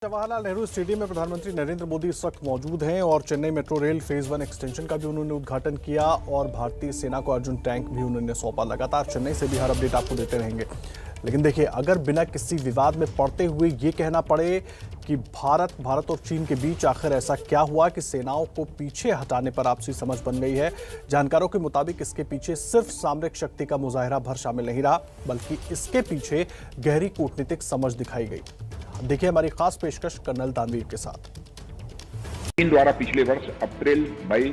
Jawaharlal Nehru stadium में प्रधानमंत्री नरेंद्र मोदी इस वक्त मौजूद हैं और Chennai metro rail phase 1 extension का भी उन्होंने उद्घाटन किया और भारतीय सेना को अर्जुन टैंक भी उन्होंने सौंपा। लगातार चेन्नई से भी हर अपडेट आपको देते रहेंगे। लेकिन देखिए, अगर बिना किसी विवाद में पड़ते हुए ये कहना पड़े कि भारत और चीन के बीच आखिर ऐसा क्या हुआ कि सेनाओं को पीछे हटाने पर आपसी समझ बन गई है। जानकारों के मुताबिक इसके पीछे सिर्फ सामरिक शक्ति का मुजाहिरा भर शामिल नहीं रहा, बल्कि इसके पीछे गहरी कूटनीतिक समझ दिखाई गई। देखिए हमारी खास पेशकश कर्नल दानवीर के साथ। चीन द्वारा पिछले वर्ष अप्रैल मई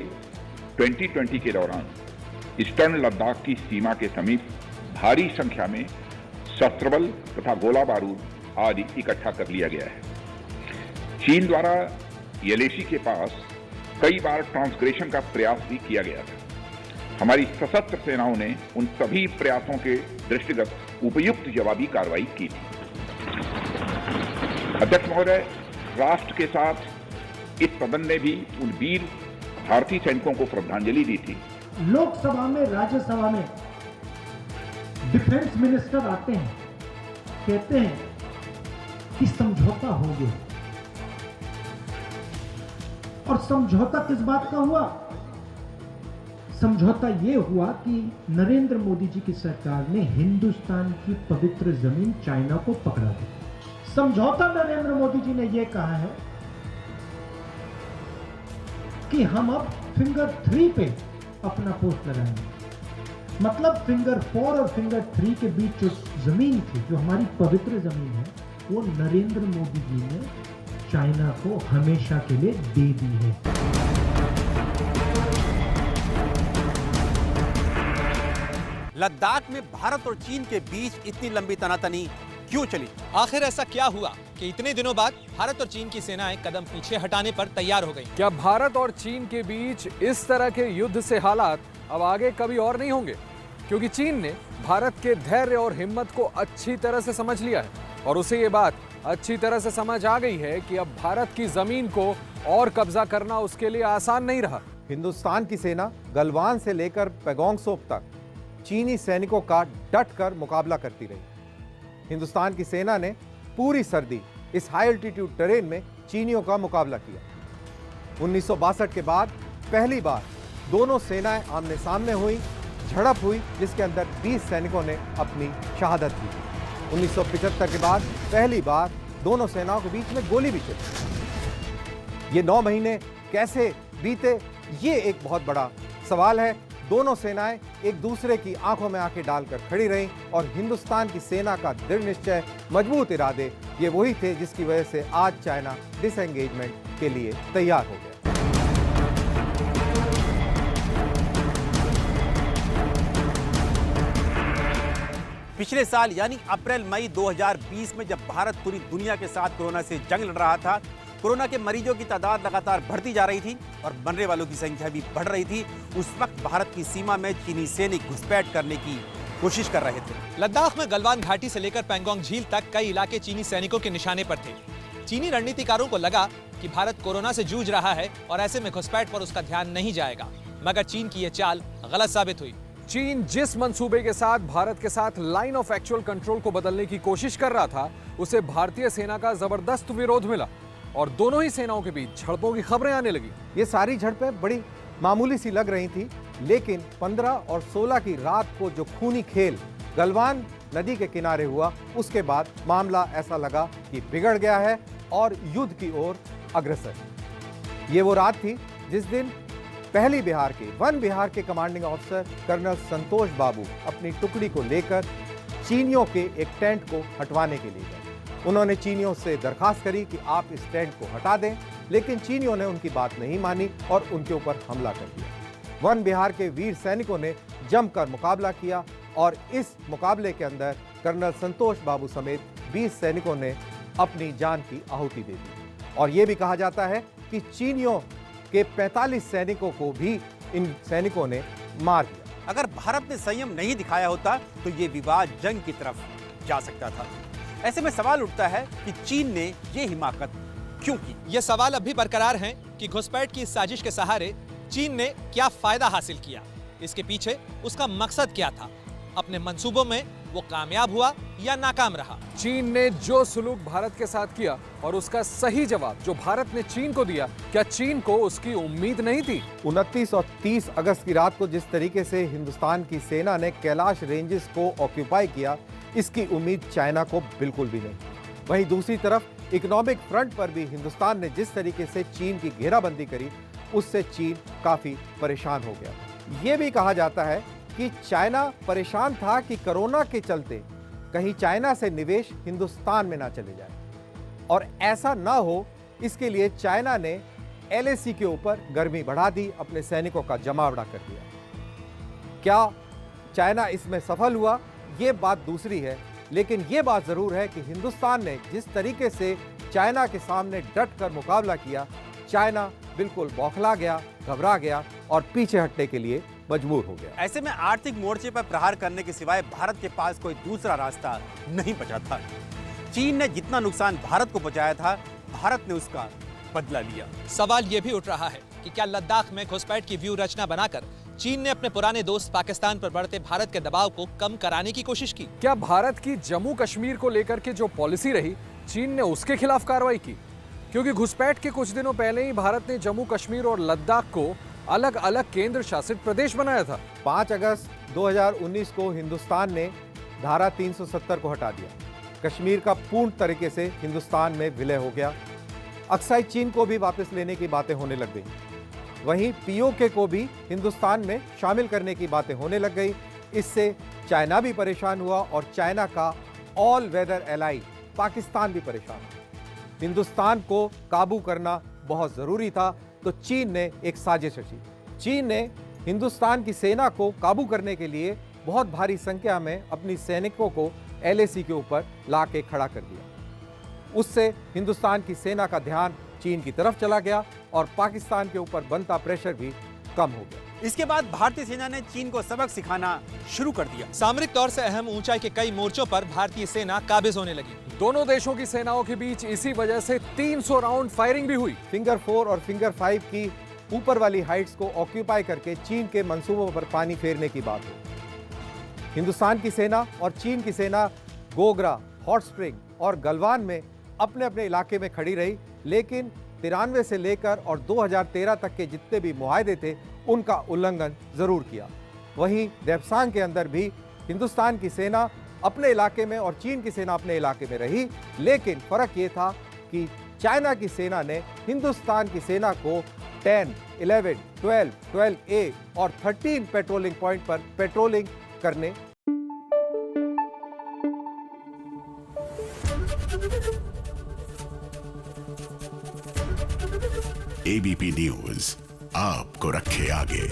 2020 के दौरान ईस्टर्न लद्दाख की सीमा के समीप भारी संख्या में शस्त्र बल तथा गोला बारूद आदि इकट्ठा कर लिया गया है। चीन द्वारा येलेशी के पास कई बार ट्रांसग्रेशन का प्रयास भी किया गया था। हमारी सशस्त्र सेनाओं ने उन सभी प्रयासों के दृष्टिगत उपयुक्त जवाबी कार्रवाई की थी। अध्यक्ष महोदय, राष्ट्र के साथ इस सदन ने भी उन वीर भारतीय सैनिकों को श्रद्धांजलि दी थी। लोकसभा में, राज्यसभा में डिफेंस मिनिस्टर आते हैं, कहते हैं कि समझौता हो गया, और समझौता किस बात का हुआ? समझौता यह हुआ कि नरेंद्र मोदी जी की सरकार ने हिंदुस्तान की पवित्र जमीन चाइना को पकड़ा दी। समझौता नरेंद्र मोदी जी ने यह कहा है कि हम अब फिंगर 3 पे अपना पोस्ट लगाएंगे। मतलब फिंगर 4 और फिंगर 3 के बीच जो जमीन थी, जो हमारी पवित्र जमीन है, वो नरेंद्र मोदी जी ने चाइना को हमेशा के लिए दे दी है। लद्दाख में भारत और चीन के बीच इतनी लंबी तनातनी क्यों चली? आखिर ऐसा क्या हुआ कि इतने दिनों बाद भारत और चीन की सेनाएं कदम पीछे हटाने पर तैयार हो गईं? क्या भारत और चीन के बीच इस तरह के युद्ध से हालात अब आगे कभी और नहीं होंगे? क्योंकि चीन ने भारत के धैर्य और हिम्मत को अच्छी तरह से समझ लिया है और उसे ये बात अच्छी तरह से समझ आ गई है कि अब भारत की जमीन को और कब्जा करना उसके लिए आसान नहीं रहा। हिंदुस्तान की सेना गलवान से लेकर पैगोंग त्सो तक चीनी सैनिकों का डटकर मुकाबला करती रही। हिंदुस्तान की सेना ने पूरी सर्दी इस हाई एल्टीट्यूड टेरेन में चीनियों का मुकाबला किया। 1962 के बाद पहली बार दोनों सेनाएं आमने सामने हुई, झड़प हुई, जिसके अंदर 20 सैनिकों ने अपनी शहादत दी। 1975 के बाद पहली बार दोनों सेनाओं के बीच में गोली भी चली। ये 9 महीने कैसे बीते, ये एक बहुत बड़ा सवाल है। दोनों सेनाएं एक दूसरे की आंखों में आंखें डालकर खड़ी रहीं और हिंदुस्तान की सेना का दृढ़ निश्चय, मजबूत इरादे, ये वही थे जिसकी वजह से आज चाइना डिसएंगेजमेंट के लिए तैयार हो गया। पिछले साल यानी अप्रैल मई 2020 में जब भारत पूरी दुनिया के साथ कोरोना से जंग लड़ रहा था, कोरोना के मरीजों की तादाद लगातार बढ़ती जा रही थी और मरने वालों की संख्या भी बढ़ रही थी, उस वक्त भारत की सीमा में चीनी सैनिक घुसपैठ करने की कोशिश कर रहे थे। लद्दाख में गलवान घाटी से लेकर पैंगोंग झील तक कई इलाके चीनी सैनिकों के निशाने पर थे। चीनी रणनीतिकारों को लगा कि भारत कोरोना से जूझ रहा है और ऐसे में घुसपैठ पर उसका ध्यान नहीं जाएगा, मगर चीन की यह चाल गलत साबित हुई। चीन जिस मंसूबे के साथ भारत के साथ लाइन ऑफ एक्चुअल कंट्रोल को बदलने की कोशिश कर रहा था, उसे भारतीय सेना का जबरदस्त विरोध मिला और दोनों ही सेनाओं के बीच झड़पों की खबरें आने लगी। ये सारी झड़पें बड़ी मामूली सी लग रही थी, लेकिन 15 और 16 की रात को जो खूनी खेल गलवान नदी के किनारे हुआ, उसके बाद मामला ऐसा लगा कि बिगड़ गया है और युद्ध की ओर अग्रसर। ये वो रात थी जिस दिन पहली बिहार के वन बिहार के कमांडिंग ऑफिसर कर्नल संतोष बाबू अपनी टुकड़ी को लेकर चीनियों के एक टेंट को हटवाने के लिए गए। उन्होंने चीनियों से दरखास्त करी कि आप इस टेंट को हटा दें, लेकिन चीनियों ने उनकी बात नहीं मानी और उनके ऊपर हमला कर दिया। वन बिहार के वीर सैनिकों ने जमकर मुकाबला किया और इस मुकाबले के अंदर कर्नल संतोष बाबू समेत 20 सैनिकों ने अपनी जान की आहुति दे दी। और ये भी कहा जाता है कि चीनियों के 45 सैनिकों को भी इन सैनिकों ने मार दिया। अगर भारत ने संयम नहीं दिखाया होता तो ये विवाद जंग की तरफ जा सकता था। ऐसे में सवाल उठता है कि चीन ने ये हिमाकत क्यों की? ये सवाल अब भी बरकरार हैं कि घुसपैठ की इस साजिश के सहारे चीन ने क्या फायदा हासिल किया, इसके पीछे उसका मकसद क्या था। अपने मंसूबों में वो वो कामयाब हुआ या नाकाम रहा। चीन ने जो सुलूक भारत के साथ किया और उसका सही जवाब जो भारत ने चीन को दिया, क्या चीन को उसकी उम्मीद नहीं थी? 29 और 30 अगस्त की रात को जिस तरीके से हिंदुस्तान की सेना ने कैलाश रेंजेस को ऑक्यूपाई किया, इसकी उम्मीद चाइना को बिल्कुल भी नहीं। वहीं दूसरी तरफ इकोनॉमिक फ्रंट पर भी हिंदुस्तान ने जिस तरीके से चीन की घेराबंदी करी, उससे चीन काफी परेशान हो गया। ये भी कहा जाता है कि चाइना परेशान था कि कोरोना के चलते कहीं चाइना से निवेश हिंदुस्तान में ना चले जाए, और ऐसा ना हो इसके लिए चाइना ने LAC के ऊपर गर्मी बढ़ा दी, अपने सैनिकों का जमावड़ा कर दिया। क्या चाइना इसमें सफल हुआ, ये बात दूसरी है, लेकिन ये बात जरूर है कि हिंदुस्तान ने जिस तरीके से चाइना के सामने डट कर मुकाबला किया, चाइना बिल्कुल बौखला गया, घबरा गया और पीछे हटने के लिए मजबूर हो गया। ऐसे में आर्थिक मोर्चे पर प्रहार करने के सिवाय भारत के पास कोई दूसरा रास्ता नहीं बचा था। चीन ने जितना नुकसान भारत को पहुंचाया था, भारत ने उसका बदला लिया। सवाल यह भी उठ रहा है कि क्या लद्दाख में घुसपैठ की व्यू रचना बनाकर चीन ने अपने पुराने दोस्त पाकिस्तान पर बढ़ते भारत के दबाव को कम कराने की कोशिश की? क्या भारत की जम्मू कश्मीर को लेकर के जो पॉलिसी रही, चीन ने उसके खिलाफ कार्रवाई की? क्योंकि घुसपैठ के कुछ दिनों पहले ही भारत ने जम्मू कश्मीर और लद्दाख को अलग अलग केंद्र शासित प्रदेश बनाया था। 5 अगस्त 2019 को हिंदुस्तान ने धारा 370 को हटा दिया। कश्मीर का पूर्ण तरीके से हिंदुस्तान में विलय हो गया। अक्साई चीन को भी वापस लेने की बातें होने लग गई। वहीं POK को भी हिंदुस्तान में शामिल करने की बातें होने लग गई। इससे चाइना भी परेशान हुआ और चाइना का ऑल वेदर एलाई पाकिस्तान भी परेशान हुआ। हिंदुस्तान को काबू करना बहुत जरूरी था, तो चीन ने एक साजिश रची। चीन ने हिंदुस्तान की सेना को काबू करने के लिए बहुत भारी संख्या में अपनी सैनिकों को LAC के ऊपर ला के खड़ा कर दिया। उससे हिंदुस्तान की सेना का ध्यान चीन की तरफ चला गया और पाकिस्तान के ऊपर बनता प्रेशर भी कम हो गया। इसके बाद भारतीय सेना ने चीन को सबक सिखाना शुरू कर दिया। सामरिक तौर से अहम ऊंचाई के कई मोर्चों पर भारतीय सेना काबिज होने लगी। दोनों देशों की सेनाओं के बीच इसी वजह से 300 राउंड फायरिंग भी हुई। फिंगर 4 और फिंगर 5 की ऊपर वाली हाइट्स को ऑक्यूपाई करके चीन के मंसूबों पर पानी फेरने की बात हो। हिंदुस्तान की सेना और चीन की सेना गोगरा, हॉट स्प्रिंग और गलवान में अपने अपने इलाके में खड़ी रही, लेकिन 93 से लेकर और 2013 तक के जितने भी मुआहदे थे, उनका उल्लंघन जरूर किया। वहीं देप्सांग के अंदर भी हिंदुस्तान की सेना अपने इलाके में और चीन की सेना अपने इलाके में रही, लेकिन फर्क ये था कि चाइना की सेना ने हिंदुस्तान की सेना को 10, 11, 12, 12A और 13 पेट्रोलिंग पॉइंट पर पेट्रोलिंग करने ABP न्यूज आपको रखे आगे।